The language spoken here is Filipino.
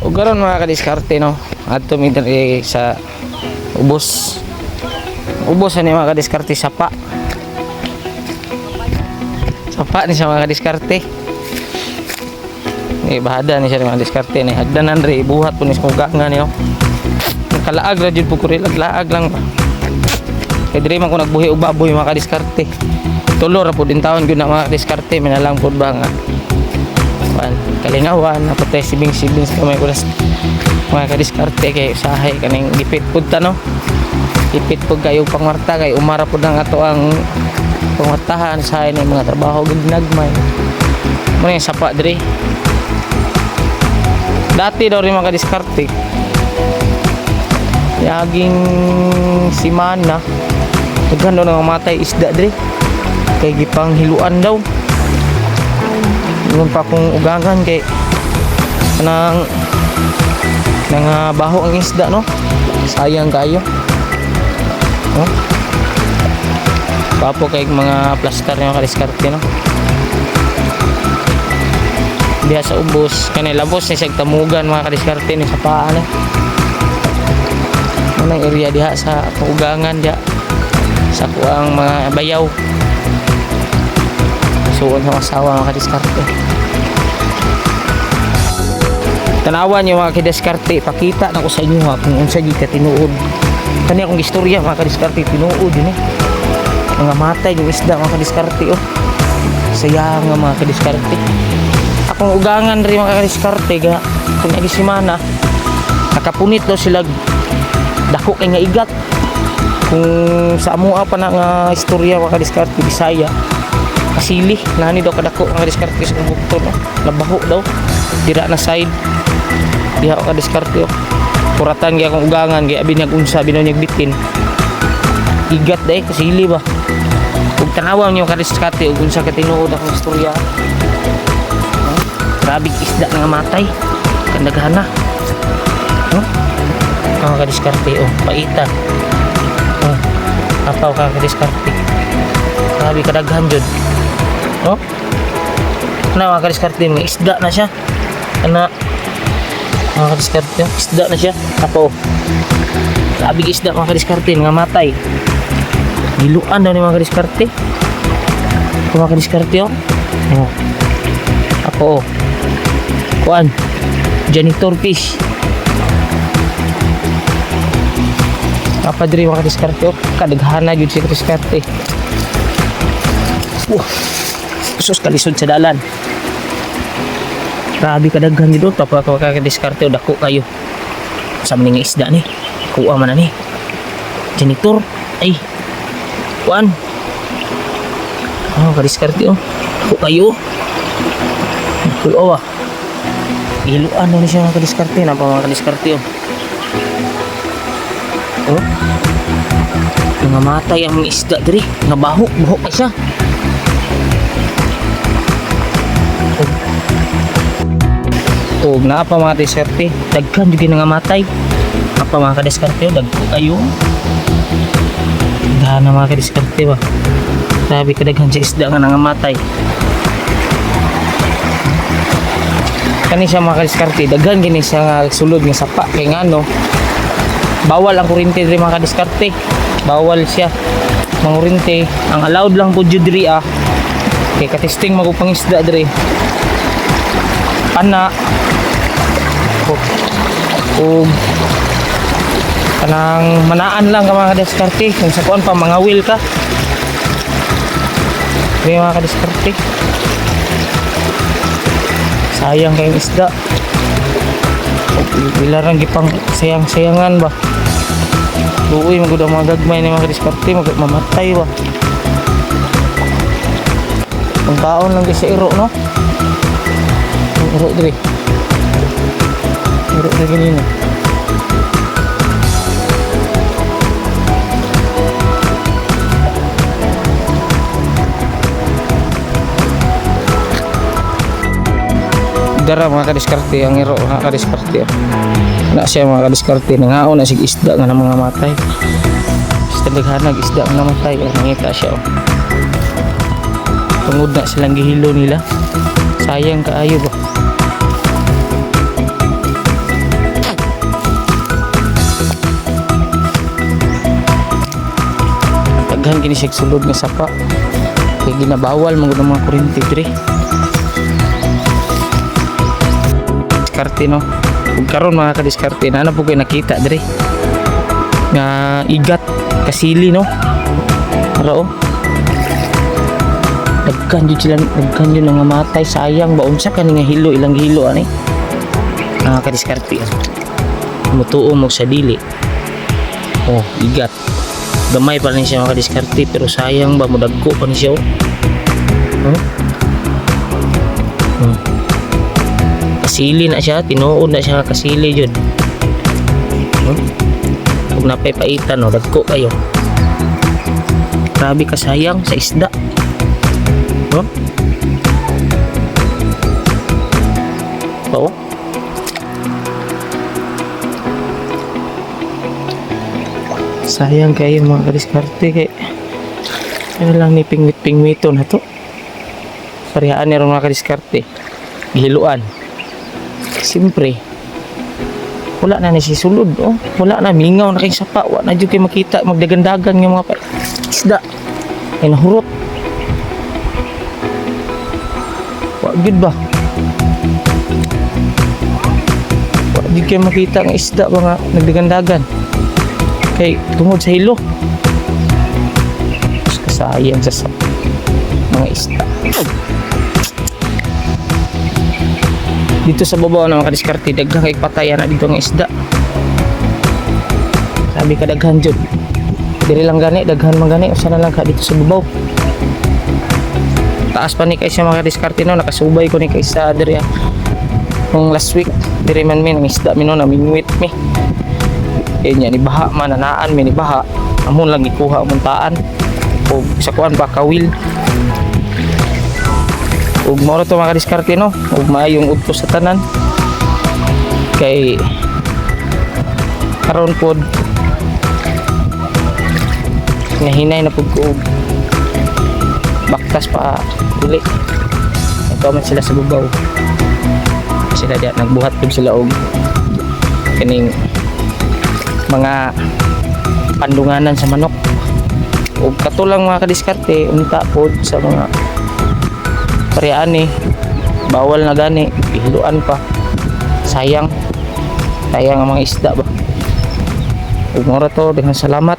O garon mga kadiskarte no. Adto mi diri sa ubos. Ubos ani mga kadiskarte sapa. Sapa ni sa mga kadiskarte. Ni bahada ni sa mga diskarte ni hagdanan ri buhat po ni kugangan ni no. Kalaag ra jud po ko laag lang ba. Kay diri man ko nagbuhi og baboy mga kadiskarte. Tulo ra po din taon gyud na mga diskarte minalang pud ba nga. Kalingawan na patay sibing-sibing sa kamay ko mga kadiskarte kay usahay kaning gipit pud ta no. Gipit pud kayo pangwarta kay umara pud ang ato ang pangwartahan sa ni mga trabaho gud nagmay. Mo ni sapa diri. Dati daw rin mga kadiskarte. Yaging simana daghan daw nang matay isda diri. Kay gipang hiluan daw. Nung pa kong ugangan kay nang baho ang isda no. Sayang kayo. No? Papo kay mga plaster yung kadiskarte no. Diha sa ubos kanay labos ni siyang tamugan mga kadiskarte ni sa paan eh. Anong area diha sa ugangan diha sa kuang mga bayaw. Suon sa asawa mga kadiskarte. Tanawan yung mga kadiskarte, pakita na ko sa inyo ha kung unsa gyud ka tinuod. Kani akong istorya mga kadiskarte tinuod din eh. Mga matay yung isda mga kadiskarte oh. Sayang nga mga kadiskarte. Akong ugangan rin mga kadiskarte ga kung nagisimana nakapunit daw sila dako kay nga igat. Kung sa amoa pa na nga istorya mga kadiskarte Bisaya kasili nani daw kadako ang diskarte sa bukto no. Labaho daw dira na side diha ka diskarte oh. Kuratan gyud akong ugangan kay abi nag-unsa binonyag bitin igat dai kasili ba ug tanawan niyo ka diskarte ug unsa ka tinuod akong istorya. Grabe isda nga matay kandaghana no. Ang ka diskarte oh paita oh apaw ka diskarte grabe kadaghan jud. Oh. Na mga kadiskarte mga isda na siya. Ana mga kadiskarte isda na siya. Apo. Grabe isda mga kadiskarte nga matay. Diluan daw ni mga kadiskarte. Mga kadiskarte oh. Oh. Apo. Kuan. Janitor fish. Apa diri mga kadiskarte oh. Kadaghana jud si kadiskarte. Sus kalisod sa dalan. Grabe kadaghan dito papakadiskarte o dako kayo. Sa maning isda ni. Kuha man na ni. Janitor. Ay. Kuan. Oh, kadiskarte oh. Dako kayo. Kuha. Iluan na ni siya mga kadiskarte. Napa mga kadiskarte oh. Oh. Nga matay ang isda diri. Nga baho. Baho pa siya. O na pa mga diskarte daghan jud nga matay apa mga kadiskarte dagko kayo daghan na mga kadiskarte ba grabe kadaghan sa isda nga nangamatay kani siya mga kadiskarte daghan gini siya nga sulod nga sapa kay ngano bawal ang kuryente diri mga kadiskarte bawal siya manguryente ang allowed lang pud jud diri kay katesting magupang isda diri ana o kanang manaan lang ka mga kadiskarte kung sa kuan pa mga will ka may mga kadiskarte sayang kayong isda bilarang gipang sayang-sayangan ba buoy magud ang mga gagmay ni mga kadiskarte mamatay ba ang taon lang sa iro no iro diri iro diri ganina dara mga kadiskarte ang iro mga kadiskarte na siya mga kadiskarte nangaon na sig isda nga mga matay basta daghanag isda nga namatay nangita siya tungod na silang gihilo nila sayang kaayo ba daghan kini siya sulod nga sapa. Kay ginabawal man gud ang mga kuryente dire. Diskarte no. Ug karon mga kadiskarte na po kayo nakita dire. Nga igat kasili no. Ara oh. Daghan yun nga matay, sayang ba unsa kani nga hilo, ilang hilo ani. Kadiskarte. Mutuo mo sa dili. Oh, igat. Gamay pa rin siya mga kadiskarte pero sayang ba mo dagko pa ni siya oh. Kasili na siya, tinuod na siya kasili jud. Kung napay paitan no, dagko kayo. Grabe ka sayang sa isda. Oo. Sayang kayo mga kadiskarte kay ano lang ni pingwit-pingwito na to. Parihaan ni ron mga kadiskarte. Gihiluan. Siyempre wala na si sulod oh. Wala na mingaw na kay sapa. Wala na jud kay makita magdagandagan nga mga isda. Ay nahurot. Wala jud ba? Wala jud kay makita ang isda ba nga nagdagandagan. Kay tungod sa hilo. Kasayang sa mga isda. Dito sa baba na mga kadiskarte, daghan kay patayan na dito ng isda. Sabi ka daghan jud. Dili lang gani, daghan man gani, usa na lang ka dito sa babaw. Taas pa ni kay sa mga kadiskarte no, nakasubay ko ni kay sa diri nung last week. Diri man mi ng isda mi no, namingwit mi. Nya ni baha man nanaan mi ni baha. Amon lang ikuha amon taan. O sa kuan pa kawil. Ug mao to mga kadiskarte no, ug maayong udtos sa tanan. Kay karon pod nahinay na pud ko baktas pa dili. Ito man sila sa babaw. Sila diya nagbuhat pud sila og kining mga pandunganan sa manok. Ug katulang mga kadiskarte unta pod sa mga parean bawal na gani, ihiluan pa. Sayang ang mga isda ba. Ug mora to, dengan salamat